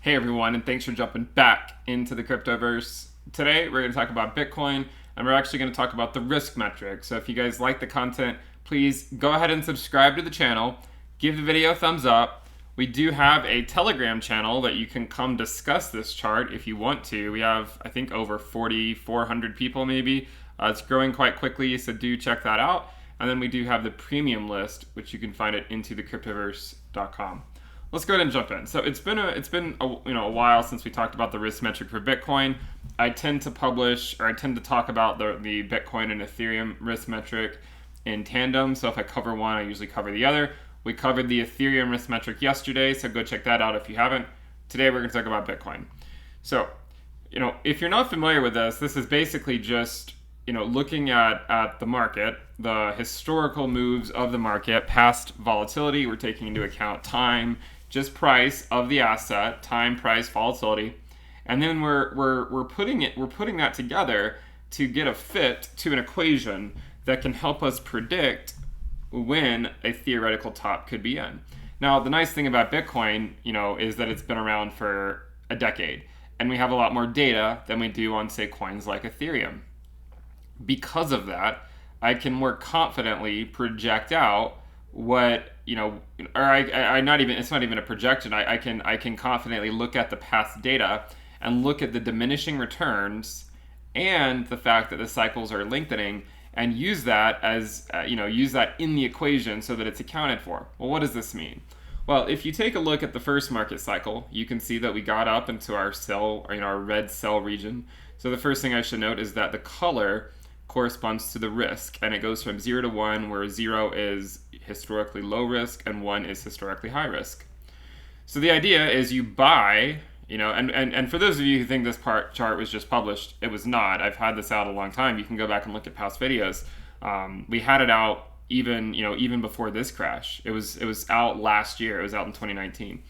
Hey everyone, and thanks for jumping back into the cryptoverse. Today we're going to talk about Bitcoin, and we're actually going to talk about the risk metric. So if you guys like the content, please go ahead and subscribe to the channel, give the video a thumbs up. We do have a Telegram channel that you can come discuss this chart if you want to. We have, I think, over 4,400 people maybe. It's growing quite quickly, so do check that out. And then we do have the premium list, which you can find at intothecryptoverse.com. Let's go ahead and jump in. So it's been a while since we talked about the risk metric for Bitcoin. I tend to talk about the Bitcoin and Ethereum risk metric in tandem. So if I cover one, I usually cover the other. We covered the Ethereum risk metric yesterday, so go check that out if you haven't. Today we're going to talk about Bitcoin. So, if you're not familiar with this is basically just looking at the market, the historical moves of the market, past volatility. We're taking into account time, just price of the asset, time, price, volatility, and then we're putting that together to get a fit to an equation that can help us predict when a theoretical top could be in. Now, the nice thing about Bitcoin, is that it's been around for a decade, and we have a lot more data than we do on, say, coins like Ethereum. Because of that, I can more confidently project out what it's not even a projection. I can confidently look at the past data and look at the diminishing returns and the fact that the cycles are lengthening and use that use that in the equation so that it's accounted for. Well, what does this mean? Well, if you take a look at the first market cycle, you can see that we got up into our our red cell region. So the first thing I should note is that the color corresponds to the risk, and it goes from 0 to 1, where 0 is historically low risk and 1 is historically high risk. So the idea is you buy, and for those of you who think this chart was just published, it was not. I've had this out a long time. You can go back and look at past videos. We had it out even before this crash. It was out last year. It was out in 2019.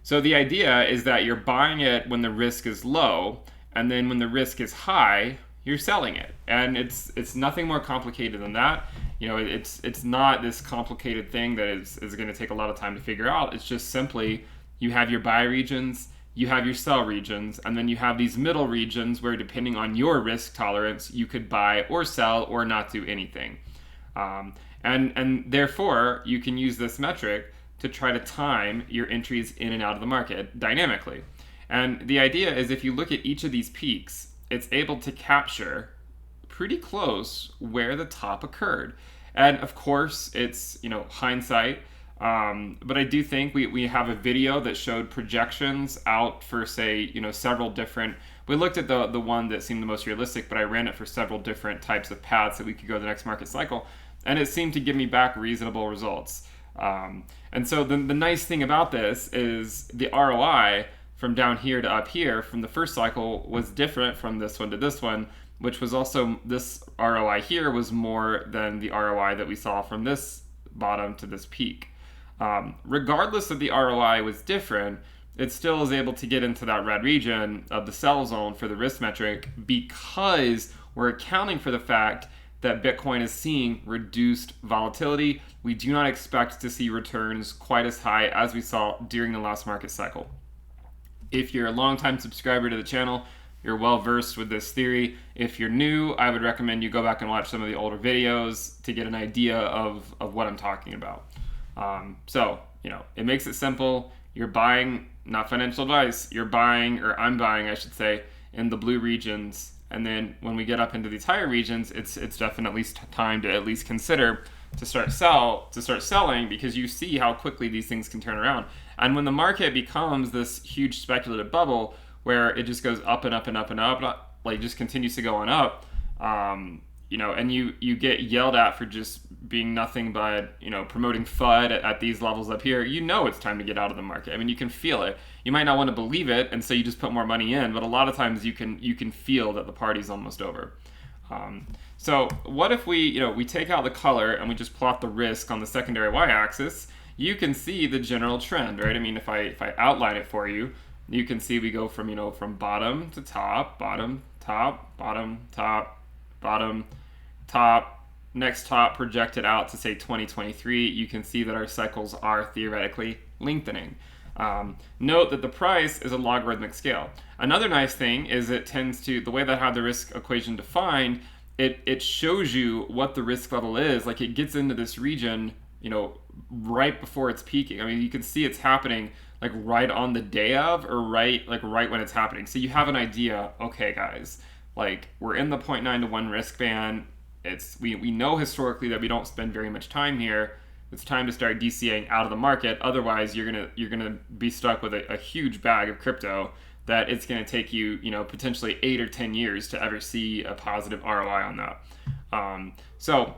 So the idea is that you're buying it when the risk is low, and then when the risk is high, you're selling it. And it's nothing more complicated than that. It's not this complicated thing that is going to take a lot of time to figure out. It's just simply you have your buy regions, you have your sell regions, and then you have these middle regions where, depending on your risk tolerance, you could buy or sell or not do anything. And therefore, you can use this metric to try to time your entries in and out of the market dynamically. And the idea is, if you look at each of these peaks, it's able to capture pretty close where the top occurred. And of course, it's hindsight, but I do think we have a video that showed projections out for, say, several different. We looked at the one that seemed the most realistic, but I ran it for several different types of paths that we could go the next market cycle, and it seemed to give me back reasonable results. And so the nice thing about this is the ROI from down here to up here from the first cycle was different from this one to this one, which was also, this ROI here was more than the ROI that we saw from this bottom to this peak. Regardless that the ROI was different, it still is able to get into that red region of the sell zone for the risk metric, because we're accounting for the fact that Bitcoin is seeing reduced volatility. We do not expect to see returns quite as high as we saw during the last market cycle. If you're a longtime subscriber to the channel, you're well versed with this theory. If you're new, I would recommend you go back and watch some of the older videos to get an idea of what I'm talking about. It makes it simple. You're buying, not financial advice, I'm buying, I should say, in the blue regions. And then when we get up into these higher regions, it's definitely time to at least consider to start selling, because you see how quickly these things can turn around. And when the market becomes this huge speculative bubble where it just goes up and up and up and up, like just continues to go on up, and you get yelled at for just being nothing but, promoting FUD at these levels up here, it's time to get out of the market. I mean, you can feel it. You might not want to believe it, and so you just put more money in, but a lot of times you can feel that the party's almost over. So what if we take out the color and we just plot the risk on the secondary y-axis? You can see the general trend, right? I mean, if I outline it for you, you can see we go from bottom to top, bottom, top, bottom, top, bottom, top, next top projected out to, say, 2023. You can see that our cycles are theoretically lengthening. Note that the price is a logarithmic scale. Another nice thing is it tends to, the way that I have the risk equation defined, it shows you what the risk level is. Like it gets into this region, right before it's peaking. I mean, you can see it's happening like right on the day of, or right when it's happening. So you have an idea, okay guys, like we're in the 0.9 to 1 risk band. We know historically that we don't spend very much time here. It's time to start DCAing out of the market. Otherwise, you're gonna be stuck with a huge bag of crypto that it's gonna take you, potentially 8 or 10 years to ever see a positive ROI on that. So,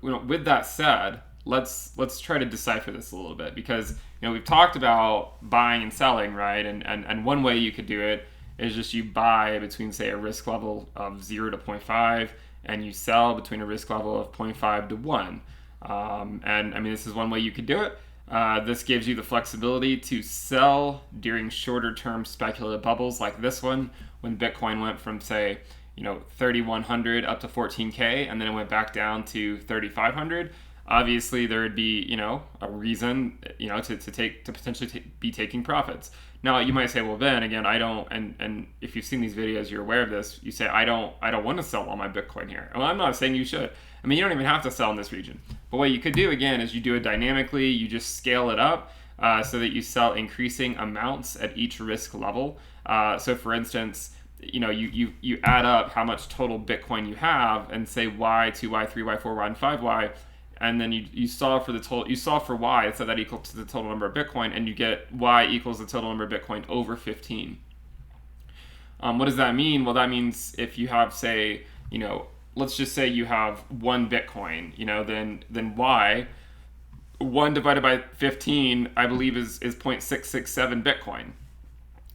with that said, let's try to decipher this a little bit, because we've talked about buying and selling, right? And one way you could do it is just you buy between, say, a risk level of 0 to 0.5, and you sell between a risk level of 0.5 to 1. And I mean, this is one way you could do it. This gives you the flexibility to sell during shorter term speculative bubbles like this one, when Bitcoin went from, say, 3,100 up to 14K, and then it went back down to 3,500. Obviously, there would be, a reason, to potentially be taking profits. Now, you might say, well, Ben, again, I don't, and if you've seen these videos, you're aware of this. You say, I don't want to sell all my Bitcoin here. Well, I'm not saying you should. I mean, you don't even have to sell in this region. But what you could do, again, is you do it dynamically. You just scale it up so that you sell increasing amounts at each risk level. So, for instance, you add up how much total Bitcoin you have, and say Y, 2Y, 3Y, 4Y, and 5Y. And then you solve for the total. You solve for Y, so that equals to the total number of Bitcoin, and you get Y equals the total number of Bitcoin over 15. What does that mean? Well, that means if you have, say, let's just say you have 1 Bitcoin, then Y, 1 divided by 15, I believe is 0.667 Bitcoin.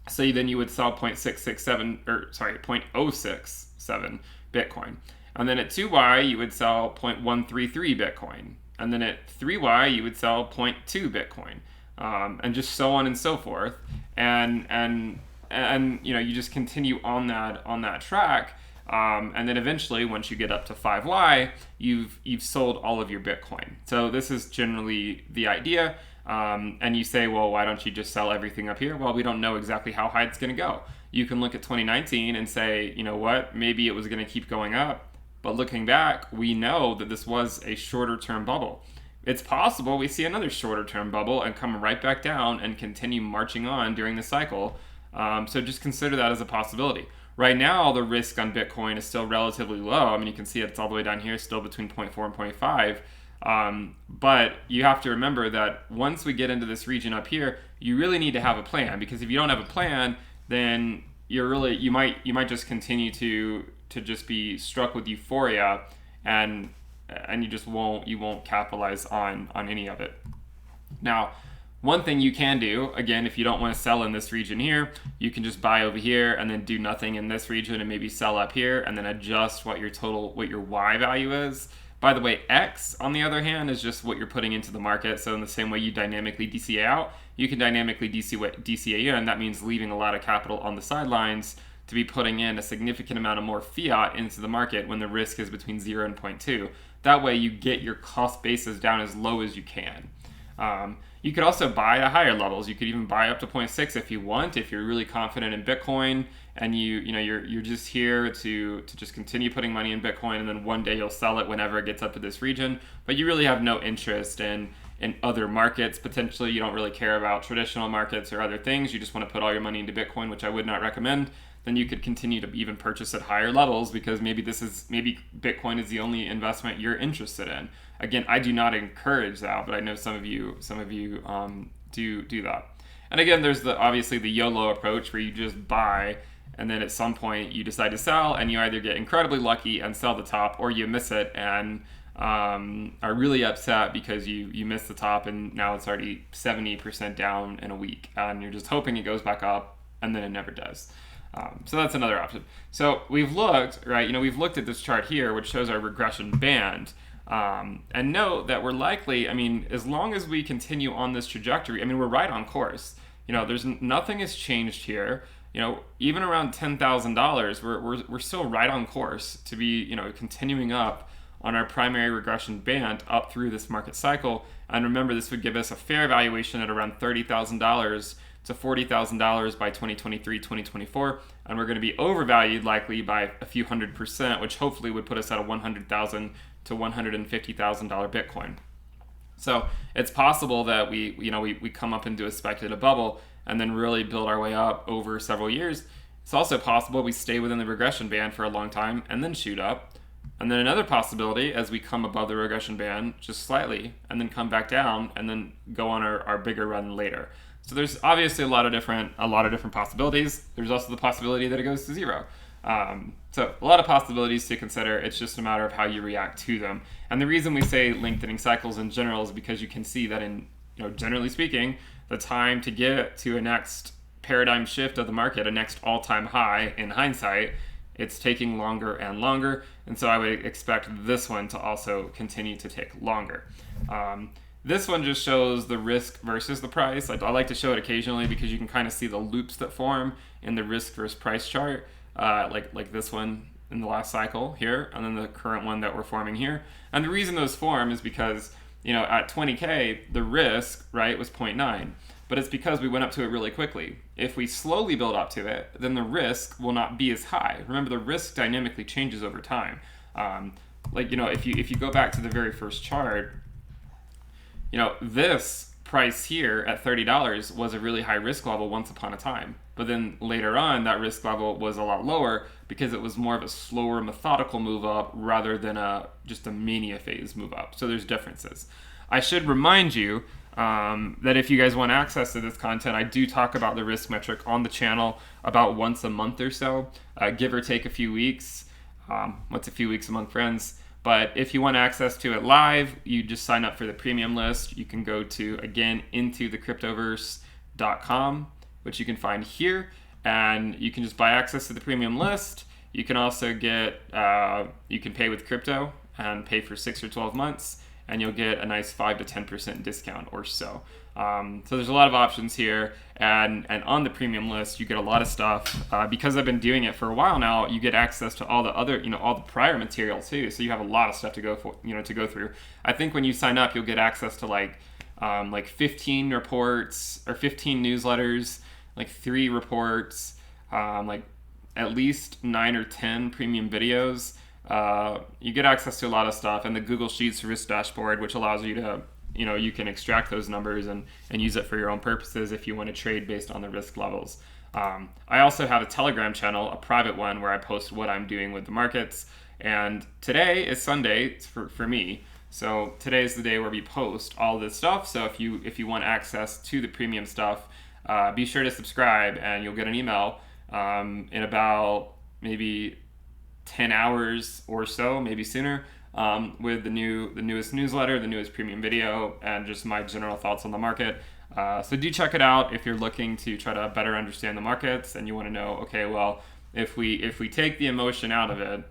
So then you would sell 0.067 Bitcoin. And then at 2Y, you would sell 0.133 Bitcoin. And then at 3Y, you would sell 0.2 Bitcoin. And just so on and so forth. And you just continue on that track. And then eventually, once you get up to 5Y, you've sold all of your Bitcoin. So this is generally the idea. And you say, well, why don't you just sell everything up here? Well, we don't know exactly how high it's going to go. You can look at 2019 and say, you know what, maybe it was going to keep going up. But looking back, we know that this was a shorter term bubble. It's possible we see another shorter term bubble and come right back down and continue marching on during the cycle. So just consider that as a possibility. Right now, the risk on Bitcoin is still relatively low. I mean, you can see it's all the way down here, still between 0.4 and 0.5. But you have to remember that once we get into this region up here, you really need to have a plan, because if you don't have a plan, then you might just continue to just be struck with euphoria, and you won't capitalize on any of it. Now, one thing you can do, again, if you don't want to sell in this region here, you can just buy over here and then do nothing in this region and maybe sell up here and then adjust what your Y value is. By the way, X, on the other hand, is just what you're putting into the market. So in the same way you dynamically DCA out, you can dynamically DCA in. That means leaving a lot of capital on the sidelines to be putting in a significant amount of more fiat into the market when the risk is between 0 and 0.2. That way you get your cost basis down as low as you can. You could also buy at higher levels. You could even buy up to 0.6 if you want, if you're really confident in Bitcoin and you're just here to just continue putting money in Bitcoin, and then one day you'll sell it whenever it gets up to this region. But you really have no interest in other markets. Potentially you don't really care about traditional markets or other things. You just want to put all your money into Bitcoin, which I would not recommend. Then you could continue to even purchase at higher levels, because maybe Bitcoin is the only investment you're interested in. Again, I do not encourage that, but I know some of you do that. And again, there's obviously the YOLO approach, where you just buy and then at some point you decide to sell, and you either get incredibly lucky and sell the top, or you miss it and are really upset because you missed the top and now it's already 70% down in a week, and you're just hoping it goes back up, and then it never does. So that's another option. So we've looked at this chart here, which shows our regression band. And note that we're likely, as long as we continue on this trajectory, we're right on course. Nothing has changed here. Even around $10,000, we're still right on course to be, continuing up on our primary regression band up through this market cycle. And remember, this would give us a fair valuation at around $30,000 to $40,000 by 2023, 2024. And we're going to be overvalued likely by a few $100%, which hopefully would put us at a $100,000 to $150,000 Bitcoin. So it's possible that we come up into a speculative bubble and then really build our way up over several years. It's also possible we stay within the regression band for a long time and then shoot up. And then another possibility, as we come above the regression band just slightly and then come back down and then go on our bigger run later. So there's obviously a lot of different possibilities. There's also the possibility that it goes to zero. So a lot of possibilities to consider. It's just a matter of how you react to them. And the reason we say lengthening cycles in general is because you can see that generally speaking, the time to get to a next paradigm shift of the market, a next all-time high in hindsight, it's taking longer and longer. And so I would expect this one to also continue to take longer. This one just shows the risk versus the price. I like to show it occasionally because you can kind of see the loops that form in the risk versus price chart, like this one in the last cycle here, and then the current one that we're forming here. And the reason those form is because, at 20K, the risk, right, was 0.9. But it's because we went up to it really quickly. If we slowly build up to it, then the risk will not be as high. Remember, the risk dynamically changes over time. If you go back to the very first chart, this price here at $30 was a really high risk level once upon a time. But then later on, that risk level was a lot lower because it was more of a slower, methodical move up rather than just a mania phase move up. So there's differences. I should remind you that if you guys want access to this content, I do talk about the risk metric on the channel about once a month or so, give or take a few weeks. What's a few weeks among friends? But if you want access to it live, you just sign up for the premium list. You can go to, again, intothecryptoverse.com, which you can find here, and you can just buy access to the premium list. You can also you can pay with crypto and pay for 6 or 12 months, and you'll get a nice 5 to 10% discount or so. So there's a lot of options here, and on the premium list you get a lot of stuff. Because I've been doing it for a while now, you get access to all the other, all the prior material too. So you have a lot of stuff to go through. I think when you sign up, you'll get access to like 15 reports or 15 newsletters, like 3 reports, like at least 9 or 10 premium videos. You get access to a lot of stuff, and the Google Sheets risk dashboard, which allows you to, you can extract those numbers and use it for your own purposes if you want to trade based on the risk levels. I also have a Telegram channel, a private one, where I post what I'm doing with the markets. And today is Sunday for me. So today is the day where we post all this stuff. So if you want access to the premium stuff, be sure to subscribe, and you'll get an email in about maybe 10 hours or so, maybe sooner, with the newest newsletter, the newest premium video, and just my general thoughts on the market. So do check it out if you're looking to try to better understand the markets and you want to know, okay, well, if we take the emotion out of it,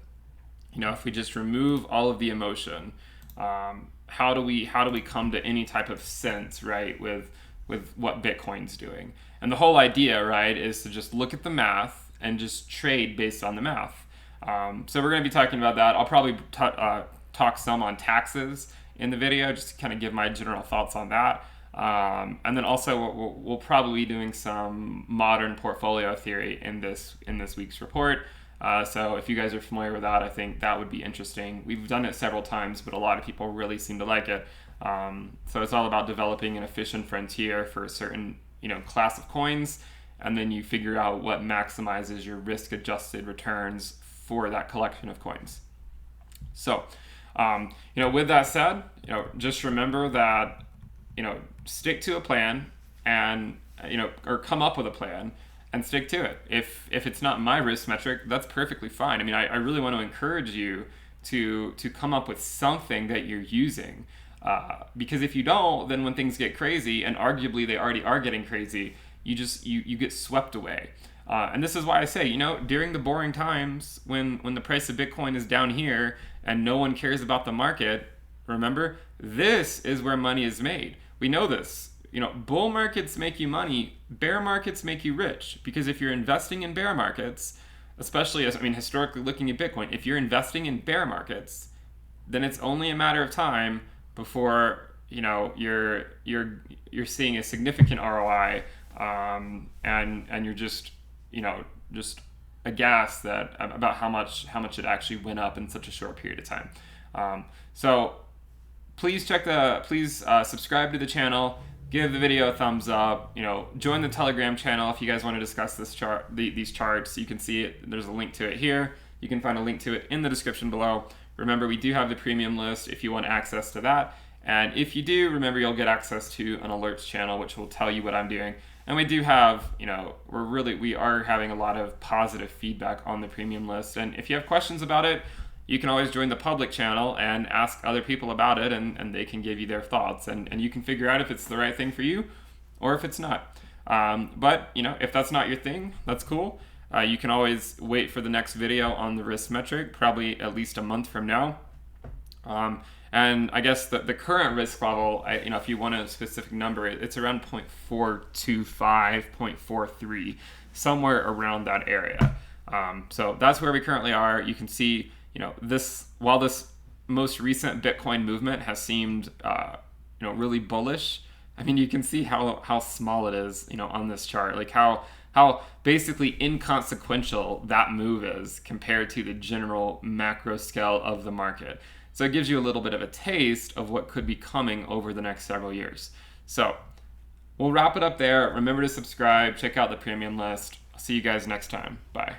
if we just remove all of the emotion, how do we come to any type of sense, right, with what Bitcoin's doing? And the whole idea, right, is to just look at the math and just trade based on the math. So we're going to be talking about that. I'll probably talk some on taxes in the video, just to kind of give my general thoughts on that. And then also we'll probably be doing some modern portfolio theory in this week's report. So if you guys are familiar with that, I think that would be interesting. We've done it several times, but a lot of people really seem to like it. So it's all about developing an efficient frontier for a certain class of coins, and then you figure out what maximizes your risk-adjusted returns for that collection of coins. So, with that said, just remember that, stick to a plan and, or come up with a plan and stick to it. If it's not my risk metric, that's perfectly fine. I mean, I really want to encourage you to come up with something that you're using. Because if you don't, then when things get crazy, and arguably they already are getting crazy, you get swept away. And this is why I say, during the boring times when the price of Bitcoin is down here and no one cares about the market, remember, this is where money is made. We know this. Bull markets make you money, bear markets make you rich. Because if you're investing in bear markets, especially historically looking at Bitcoin, if you're investing in bear markets, then it's only a matter of time before you're seeing a significant ROI, and you're just just aghast about how much it actually went up in such a short period of time. So please subscribe to the channel, give the video a thumbs up, join the Telegram channel if you guys want to discuss these charts. You can see it. There's a link to it here. You can find a link to it in the description below. Remember, we do have the premium list if you want access to that. And if you do, remember, you'll get access to an alerts channel, which will tell you what I'm doing. And we do have, we are having a lot of positive feedback on the premium list. And if you have questions about it, you can always join the public channel and ask other people about it, and they can give you their thoughts. And you can figure out if it's the right thing for you or if it's not. But, if that's not your thing, that's cool. You can always wait for the next video on the risk metric, probably at least a month from now. And I guess the current risk level, if you want a specific number, it's around 0.425, 0.43, somewhere around that area. So that's where we currently are. You can see, while this most recent Bitcoin movement has seemed, really bullish, I mean, you can see how small it is, on this chart, like how basically inconsequential that move is compared to the general macro scale of the market. So it gives you a little bit of a taste of what could be coming over the next several years. So we'll wrap it up there. Remember to subscribe, check out the premium list. I'll see you guys next time. Bye.